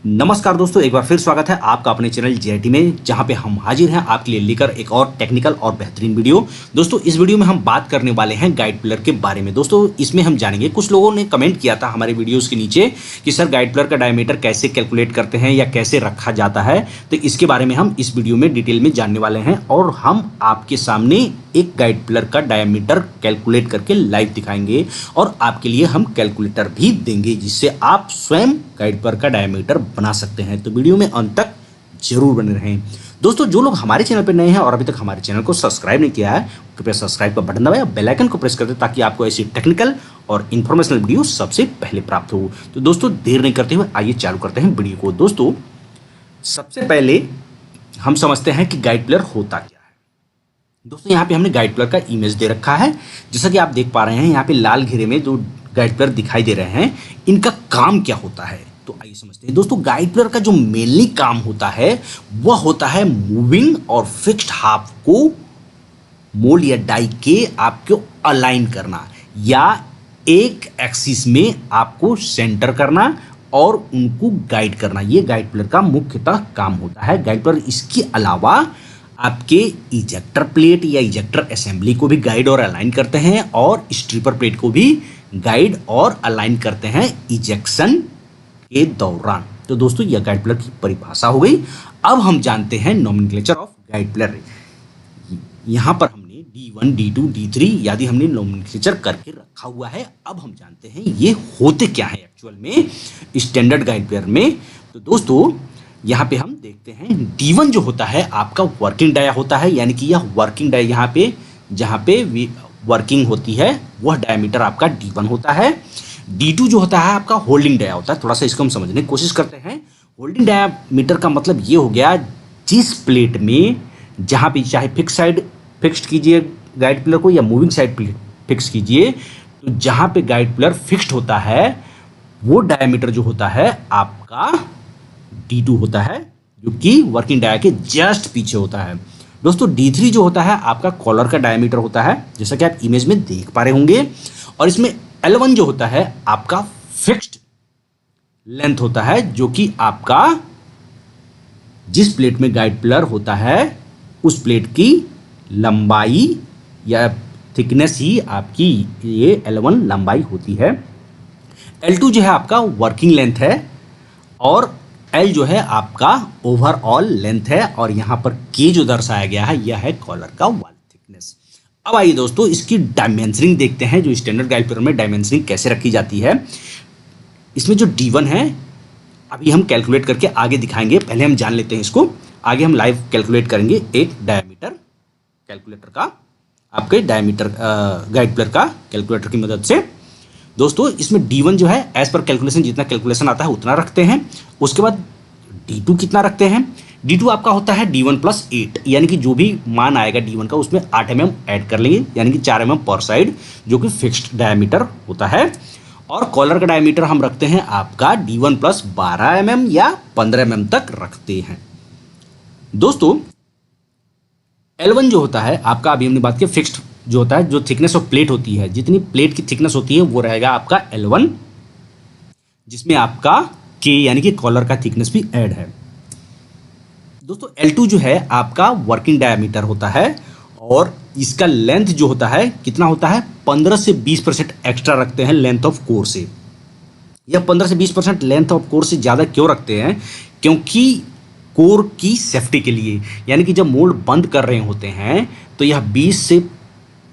नमस्कार दोस्तों, एक बार फिर स्वागत है आपका अपने चैनल जेआईटी में, जहां पे हम हाजिर हैं आपके लिए लेकर एक और टेक्निकल और बेहतरीन वीडियो। दोस्तों इस वीडियो में हम बात करने वाले हैं गाइड प्लर के बारे में। दोस्तों इसमें हम जानेंगे, कुछ लोगों ने कमेंट किया था हमारे वीडियोस के नीचे कि सर गाइड प्लर का डायमीटर कैसे कैलकुलेट करते हैं या कैसे रखा जाता है। तो इसके बारे में हम इस वीडियो में डिटेल में जानने वाले हैं और हम आपके सामने एक गाइड प्लर का डायमीटर कैलकुलेट करके लाइव दिखाएंगे और आपके लिए हम कैलकुलेटर भी देंगे, जिससे आप स्वयं गाइड प्लर का डायमीटर बना सकते हैं। तो वीडियो में अंत तक जरूर बने रहें। दोस्तों जो लोग हमारे चैनल पर नए हैं और अभी तक हमारे चैनल को सब्सक्राइब नहीं किया है, कृपया सब्सक्राइब का बटन दबाएं, बेल आइकन को प्रेस कर दें ताकि आपको ऐसी टेक्निकल और इन्फॉर्मेशनल वीडियो सबसे पहले प्राप्त हो। तो दोस्तों देर नहीं करते हुए आइए चालू करते हैं वीडियो को। दोस्तों सबसे पहले हम समझते हैं कि गाइड प्लर होता क्या है। दोस्तों यहाँ पे हमने गाइड प्लर का इमेज दे रखा है, जैसा कि आप देख पा रहे हैं यहाँ पे लाल घेरे में जो गाइड प्लर दिखाई दे रहे हैं, इनका काम क्या होता है तो आइए समझते हैं। दोस्तों गाइड प्लर का जो मेनली काम होता है वह होता है मूविंग और फिक्स्ड हाफ को मोल्ड या डाई के आपको अलाइन करना या एक एक्सिस में आपको सेंटर करना और उनको गाइड करना। ये गाइड प्लर का मुख्यतः काम होता है। गाइड प्लर इसके अलावा आपके इजेक्टर प्लेट या इजेक्टर असेंबली को भी गाइड और अलाइन करते हैं और स्ट्रिपर प्लेट को भी गाइड और अलाइन करते हैं इजेक्शन के दौरान। तो दोस्तों यह गाइड प्लर की परिभाषा हो गई। अब हम जानते हैं नोमेनक्लेचर ऑफ गाइड प्लर। यहां पर हमने D1, D2, D3 आदि हमने नोमेनक्लेचर करके रखा हुआ है। अब हम जानते हैं ये होते क्या है एक्चुअल में स्टैंडर्ड गाइड प्लर में। तो दोस्तों यहाँ पे हम देखते हैं D1 जो होता है आपका वर्किंग डाया होता है, यानी कि यह वर्किंग डाया यहाँ पे जहाँ पे वर्किंग होती है वह डायमीटर आपका D1 होता है। D2 जो होता है आपका होल्डिंग डाया होता है। थोड़ा सा इसको हम समझने की कोशिश करते हैं। होल्डिंग डायामीटर का मतलब ये हो गया, जिस प्लेट में जहाँ पे चाहे फिक्स साइड फिक्स्ड कीजिए गाइड प्लर को या मूविंग साइड फिक्स कीजिए, तो जहाँ पे गाइड प्लर फिक्स्ड होता है वो डायमीटर जो होता है आपका D2 होता है, जो कि वर्किंग डाया के जस्ट पीछे होता है। दोस्तों D3 जो होता है आपका कॉलर का डायमीटर होता है, जैसा कि आप इमेज में देख पा रहे होंगे। और इसमें L1 जो होता है आपका फिक्स्ड लेंथ होता है, जो कि आपका जिस प्लेट में गाइड प्लर होता है उस प्लेट की लंबाई या थिकनेस ही आपकी ये L1 लंबाई होती है। L2 जो है आपका वर्किंग लेंथ है और L जो है आपका ओवरऑल लेंथ है और यहां पर K जो दर्शाया गया है यह है कॉलर का वॉल थिकनेस। अब आइए दोस्तों इसकी डायमेंशनिंग देखते हैं, जो स्टैंडर्ड गाइड प्लर में डायमेंशनिंग कैसे रखी जाती है। इसमें जो D1 है अभी हम कैलकुलेट करके आगे दिखाएंगे, पहले हम जान लेते हैं इसको। आगे हम लाइव कैलकुलेट करेंगे एक डायमीटर कैलकुलेटर का, आपके डायमीटर गाइड प्लर का कैलकुलेटर की मदद से। दोस्तों इसमें D1 जो है एज पर कैलकुलेशन जितना कैलकुलेशन आता है उतना रखते हैं। उसके बाद D2 कितना रखते हैं। D2 आपका होता है D1 + 8, यानी कि जो भी मान आएगा D1 का उसमें 8 mm ऐड कर लेंगे, यानी कि 4 mm पर साइड, जो कि फिक्स्ड डायमीटर होता है। और कॉलर का डायमीटर हम रखते हैं आपका D1 + 12 mm या 15 mm तक रखते हैं। दोस्तों L1 जो होता है आपका, अभी हमने बात की फिक्स्ड जो होता है, जो थिकनेस ऑफ प्लेट होती है, जितनी प्लेट की थिकनेस होती है वो रहेगा आपका L1, जिसमें आपका K यानी कि कॉलर का थिकनेस भी ऐड है। दोस्तों L2 जो है आपका वर्किंग डायमीटर होता है और इसका लेंथ जो होता है कितना होता है, 15 से 20% एक्स्ट्रा रखते हैं लेंथ ऑफ कोर से। यह 15 से 20% लेंथ ऑफ कोर से ज़्यादा क्यों रखते हैं, क्योंकि कोर की सेफ्टी के लिए, यानी कि जब मोल्ड बंद कर रहे होते हैं तो यह 20 से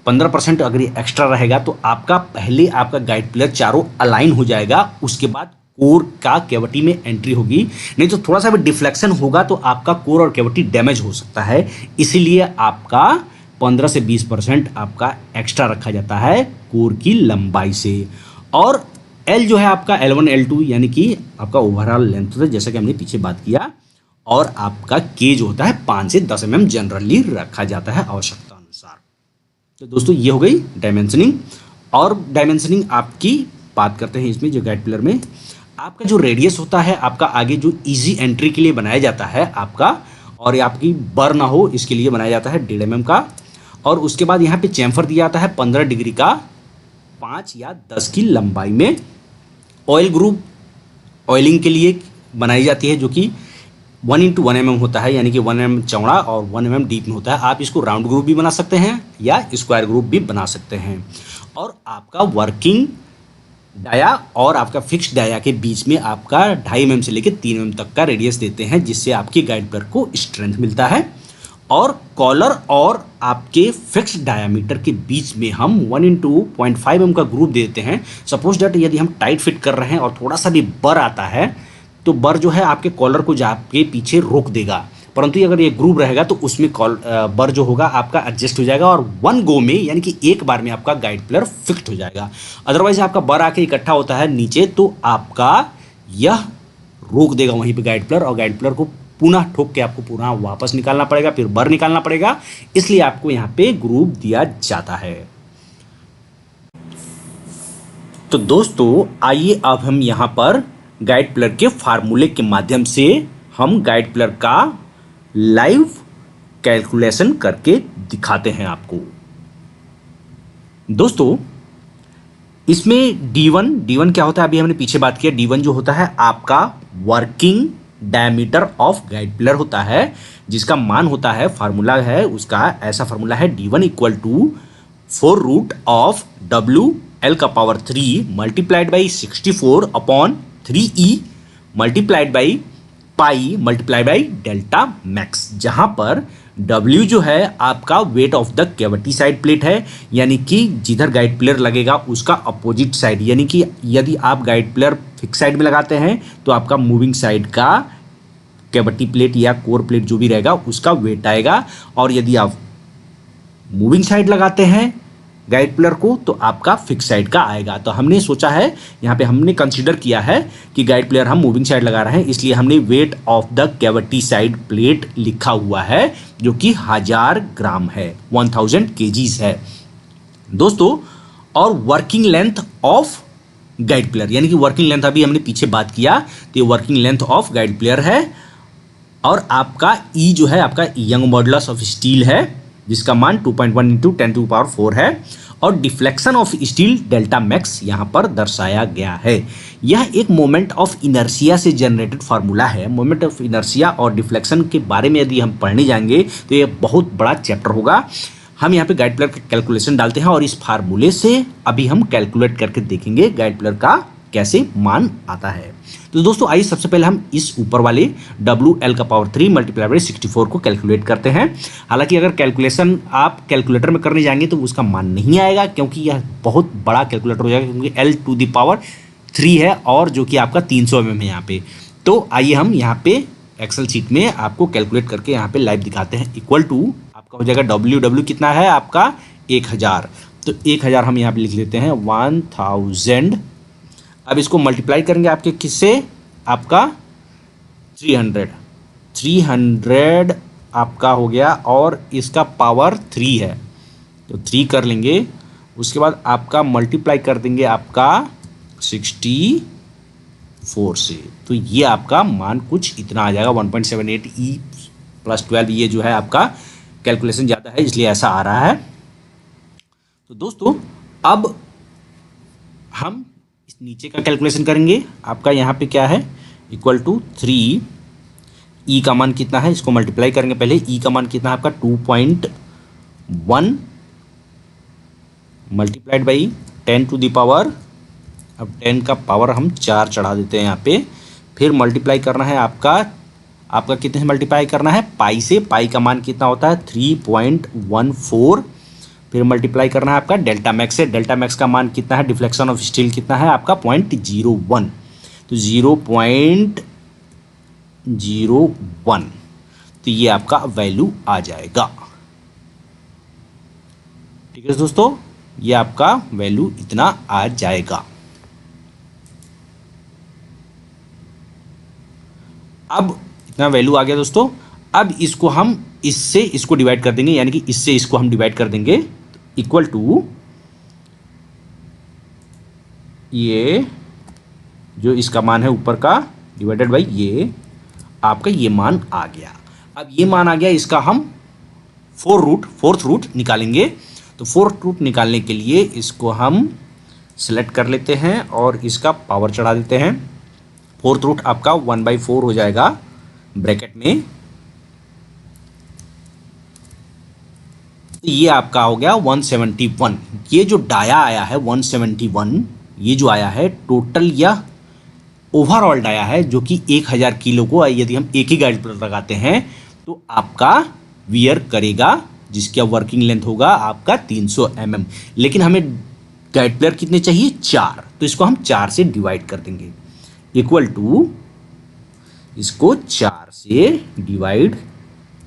15% अगर ये एक्स्ट्रा रहेगा तो आपका पहले आपका गाइड प्लर चारों अलाइन हो जाएगा, उसके बाद कोर का कैविटी में एंट्री होगी। नहीं तो थोड़ा सा भी डिफ्लेक्शन होगा तो आपका कोर और कैविटी डैमेज हो सकता है। इसीलिए आपका 15 से 20% आपका एक्स्ट्रा रखा जाता है कोर की लंबाई से। और L जो है आपका L1 L2 यानी कि आपका ओवरऑल लेंथ होता है, जैसा कि हमने पीछे बात किया। और आपका K जो होता है 5 से 10 mm जनरली रखा जाता है आवश्यकता अनुसार। तो दोस्तों ये हो गई डायमेंशनिंग। और डायमेंशनिंग आपकी बात करते हैं इसमें, जो गाइड प्लर में आपका जो रेडियस होता है आपका आगे जो इजी एंट्री के लिए बनाया जाता है आपका, और ये आपकी बर ना हो इसके लिए बनाया जाता है 1.5 mm का। और उसके बाद यहाँ पे चैम्फर दिया जाता है 15 डिग्री का 5 या 10 की लंबाई में। ऑयल ग्रुप ऑयलिंग के लिए बनाई जाती है जो कि 1x1 mm होता है, यानी कि 1 mm चौड़ा और 1 mm डीप में होता है। आप इसको राउंड ग्रुप भी बना सकते हैं या स्क्वायर ग्रुप भी बना सकते हैं। और आपका वर्किंग डाया और आपका फिक्स डाया के बीच में आपका 2.5 mm से लेकर 3 mm तक का रेडियस देते हैं, जिससे आपकी गाइड प्लर को स्ट्रेंथ मिलता है। और कॉलर और आपके फिक्स डायामीटर के बीच में हम 1x0.5 mm का ग्रुप देते हैं। सपोज दैट यदि हम टाइट फिट कर रहे हैं और थोड़ा सा भी बर आता है तो बर जो है आपके कॉलर को जाके पीछे रोक देगा, परंतु अगर ये ग्रुप रहेगा तो उसमें बर जो होगा आपका एडजस्ट हो जाएगा और वन गो में यानी कि एक बार में आपका गाइड प्लर फिक्स हो जाएगा। अदरवाइज आपका बर आके इकट्ठा होता है नीचे तो आपका यह रोक देगा वहीं पे गाइड प्लर, और गाइड प्लर को पुनः ठोक के आपको पुनः वापस निकालना पड़ेगा, फिर बर निकालना पड़ेगा। इसलिए आपको यहाँ पे ग्रुप दिया जाता है। तो दोस्तों आइए अब हम यहाँ पर गाइड प्लर के फार्मूले के माध्यम से हम गाइड प्लर का लाइव कैलकुलेशन करके दिखाते हैं आपको। दोस्तों इसमें D1 क्या होता है, अभी हमने पीछे बात किया। D1 जो होता है आपका working diameter of guide pillar होता है, जिसका मान होता है, फार्मूला है उसका, ऐसा फार्मूला है D1 equal to 4 root of WL का power 3 multiplied by 64 upon 3E multiplied by pi multiply by delta max, जहां पर W जो है आपका weight of the cavity side plate है, यानी कि जिधर गाइड प्लेयर लगेगा उसका अपोजिट साइड, यानी कि यदि आप गाइड प्लेयर फिक्स साइड में लगाते हैं तो आपका मूविंग साइड का कैविटी प्लेट या कोर प्लेट जो भी रहेगा उसका वेट आएगा, और यदि आप मूविंग साइड लगाते हैं गाइड प्लर को तो आपका फिक्स साइड का आएगा। तो हमने सोचा है, यहाँ पे हमने कंसीडर किया है कि गाइड प्लेयर हम मूविंग साइड लगा रहे हैं, इसलिए हमने wait of the cavity side plate लिखा हुआ है जो कि 1000 ग्राम है, 1000 kgs है दोस्तों। और working length of guide player, यानी कि वर्किंग लेंथ अभी हमने पीछे बात किया तो ये working length of guide player है। और आपका ई जो है आपका यंग मॉडुलस ऑफ स्टील है, जिसका मान 2.1 इंटू 10⁴ है, और deflection of steel delta max यहाँ पर दर्शाया गया है। यह एक मोमेंट ऑफ इनर्शिया से जनरेटेड फार्मूला है। मोमेंट ऑफ इनर्शिया और डिफ्लेक्शन के बारे में यदि हम पढ़ने जाएंगे तो ये बहुत बड़ा चैप्टर होगा। हम यहाँ पे गाइड प्लर का कैलकुलेशन डालते हैं और इस फार्मूले से अभी हम कैलकुलेट करके देखेंगे गाइड प्लर का कैसे मान आता है। तो दोस्तों आइए सबसे पहले हम इस ऊपर वाले WL का पावर 3 मल्टीप्लाई बाई 64 को कैलकुलेट करते हैं। हालांकि अगर कैलकुलेशन आप कैलकुलेटर में करने जाएंगे तो उसका मान नहीं आएगा, क्योंकि यह बहुत बड़ा कैलकुलेटर हो जाएगा, क्योंकि L⁻³ है और जो कि आपका 300 mm है यहाँ पे। तो आइए हम यहाँ पे एक्सेल शीट में आपको कैलकुलेट करके यहाँ पे लाइव दिखाते हैं। इक्वल टू आपका हो जाएगा W कितना है आपका 1000, तो 1000 हम यहाँ पे लिख लेते हैं 1000। अब इसको मल्टीप्लाई करेंगे आपके किससे, आपका 300 आपका हो गया, और इसका पावर 3 है तो 3 कर लेंगे। उसके बाद आपका मल्टीप्लाई कर देंगे आपका 64 से, तो ये आपका मान कुछ इतना आ जाएगा 1.78 E + 12। ये जो है आपका कैलकुलेशन ज़्यादा है इसलिए ऐसा आ रहा है। तो दोस्तों अब हम इस नीचे का कैलकुलेशन करेंगे। आपका यहाँ पे क्या है, इक्वल टू 3 E का मान कितना है, इसको मल्टीप्लाई करेंगे पहले। E का मान कितना है आपका 2.1 मल्टीप्लाइड बाई 10⁻, अब 10 का पावर हम 4 चढ़ा देते हैं यहाँ पे। फिर मल्टीप्लाई करना है आपका कितने से मल्टीप्लाई करना है, पाई से। पाई का मान कितना होता है 3.14। फिर मल्टीप्लाई करना है आपका डेल्टा मैक्स से। डेल्टा मैक्स का मान कितना है, डिफ्लेक्शन ऑफ स्टील कितना है आपका 0.01, तो 0.01, तो ये आपका वैल्यू आ जाएगा। ठीक है दोस्तों, ये आपका वैल्यू इतना आ जाएगा। अब इतना वैल्यू आ गया दोस्तों। अब इसको हम इससे इसको डिवाइड कर देंगे, यानी कि इससे इसको हम डिवाइड कर देंगे, इक्वल टू ये जो इसका मान है ऊपर का डिवाइडेड बाई ये आपका ये मान आ गया। अब ये मान आ गया, इसका हम फोर्थ रूट निकालेंगे। तो फोर्थ रूट निकालने के लिए इसको हम सेलेक्ट कर लेते हैं और इसका पावर चढ़ा देते हैं। फोर्थ रूट आपका 1/4 हो जाएगा ब्रैकेट में। ये आपका हो गया 171। ये जो डाया आया है 171, ये जो आया है टोटल या ओवरऑल डाया है जो कि 1000 किलो को यदि हम एक ही गाइड प्लेयर लगाते हैं तो आपका वियर करेगा, जिसका वर्किंग लेंथ होगा आपका 300 mm। लेकिन हमें गाइड प्लेयर कितने चाहिए? 4। तो इसको हम 4 से डिवाइड कर देंगे, इक्वल टू इसको 4 से डिवाइड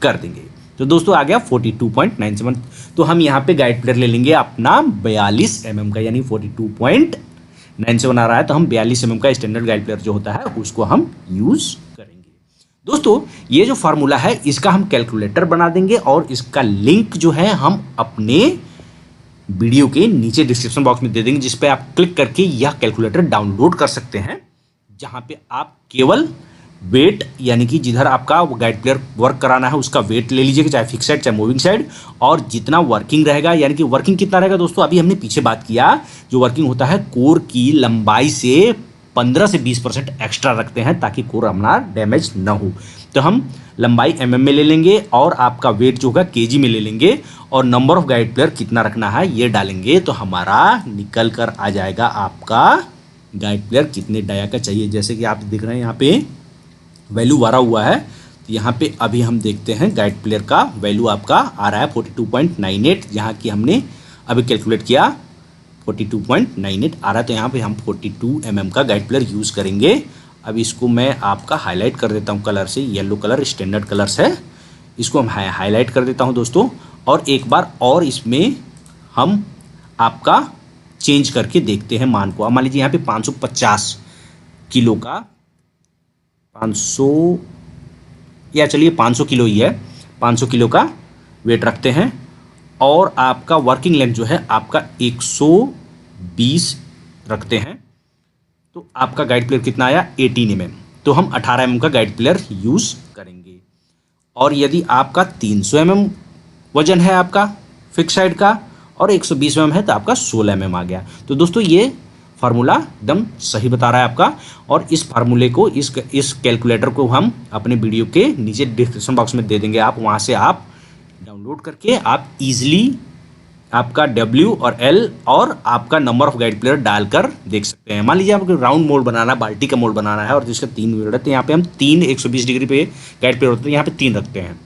कर देंगे। तो दोस्तों आ गया 42.97। तो हम यहाँ पे गाइड प्लेयर ले लेंगे अपना 42 mm का, यानी 42.97 आ रहा है तो हम 42 mm का स्टैंडर्ड गाइड प्लेयर जो होता है उसको हम यूज करेंगे। दोस्तों ये जो फार्मूला है इसका हम कैलकुलेटर बना देंगे और इसका लिंक जो है हम अपने वीडियो के नीचे डिस्क्रिप्शन बॉक्स में दे देंगे, जिस पे आप क्लिक करके यह कैलकुलेटर डाउनलोड कर सकते हैं, जहां पे आप केवल वेट यानी कि जिधर आपका गाइड प्लेयर वर्क कराना है उसका वेट ले लीजिएगा, चाहे फिक्स साइड चाहे मूविंग साइड, और जितना वर्किंग रहेगा, यानी कि वर्किंग कितना रहेगा दोस्तों, अभी हमने पीछे बात किया, जो वर्किंग होता है कोर की लंबाई से 15 से 20% एक्स्ट्रा रखते हैं ताकि कोर हमारा डैमेज ना हो। तो हम लंबाई mm में ले लेंगे और आपका वेट जो होगा kg में ले लेंगे और नंबर ऑफ गाइड प्लेयर कितना रखना है ये डालेंगे तो हमारा निकल कर आ जाएगा आपका गाइड प्लेयर कितने डाया का चाहिए। जैसे कि आप देख रहे हैं यहाँ पे वैल्यू भरा हुआ है, तो यहाँ पे अभी हम देखते हैं गाइड प्लेयर का वैल्यू आपका आ रहा है 42.98, जहाँ की हमने अभी कैलकुलेट किया 42.98 आ रहा है। तो यहाँ पे हम 42 mm का गाइड प्लेयर यूज़ करेंगे। अब इसको मैं आपका हाईलाइट कर देता हूँ कलर से, येलो कलर स्टैंडर्ड कलर्स है, इसको हम हाईलाइट कर देता हूँ दोस्तों। और एक बार और इसमें हम आपका चेंज करके देखते हैं मान को। अब मान लीजिए यहाँ पे 550 किलो का 500 या चलिए 500 किलो ही है, 500 किलो का वेट रखते हैं और आपका वर्किंग लेंथ जो है आपका 120 रखते हैं, तो आपका गाइड प्लेयर कितना आया 18 mm। तो हम 18 mm का गाइड प्लेयर यूज़ करेंगे। और यदि आपका 300 mm वजन है आपका फिक्स साइड का और 120 mm है तो आपका 16 mm आ गया। तो दोस्तों ये फार्मूला एकदम सही बता रहा है आपका, और इस फार्मूले को इस कैलकुलेटर को हम अपने वीडियो के नीचे डिस्क्रिप्शन बॉक्स में दे देंगे, आप वहाँ से आप डाउनलोड करके आप इजीली आपका W और L और आपका नंबर ऑफ गाइड प्लेयर डालकर देख सकते हैं। मान लीजिए आपको राउंड मोल्ड बनाना है, बाल्टी का मोल्ड बनाना है और जिसका 3 व्हील रहते हैं, यहाँ पे हम 3 120 डिग्री पे गाइड प्लेयर होते हैं, यहाँ पे 3 रखते हैं।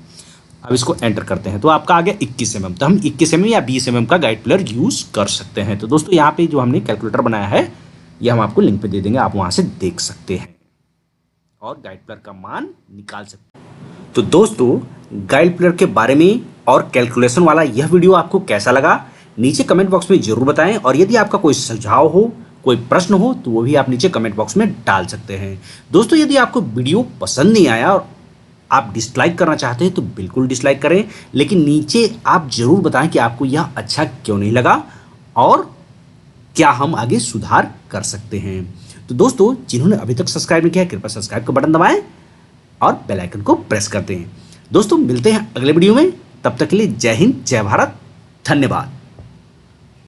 अब इसको एंटर करते हैं तो आपका आ गया 21 mm। तो हम 21 mm या 20 mm का गाइड प्लेयर यूज़ कर सकते हैं। तो दोस्तों यहाँ पे जो हमने कैलकुलेटर बनाया है ये हम आपको लिंक पे दे देंगे, आप वहाँ से देख सकते हैं और गाइड प्लेयर का मान निकाल सकते हैं। तो दोस्तों गाइड प्लेयर के बारे में और कैलकुलेशन वाला यह वीडियो आपको कैसा लगा नीचे कमेंट बॉक्स में जरूर बताएं, और यदि आपका कोई सुझाव हो कोई प्रश्न हो तो वो भी आप नीचे कमेंट बॉक्स में डाल सकते हैं। दोस्तों यदि आपको वीडियो पसंद नहीं आया और आप डिसलाइक करना चाहते हैं तो बिल्कुल डिसलाइक करें, लेकिन नीचे आप जरूर बताएं कि आपको यह अच्छा क्यों नहीं लगा और क्या हम आगे सुधार कर सकते हैं। तो दोस्तों जिन्होंने अभी तक सब्सक्राइब नहीं किया कृपया सब्सक्राइब का बटन दबाएं और बेल आइकन को प्रेस कर दें। दोस्तों मिलते हैं अगले वीडियो में, तब तक के लिए जय हिंद जय भारत, धन्यवाद।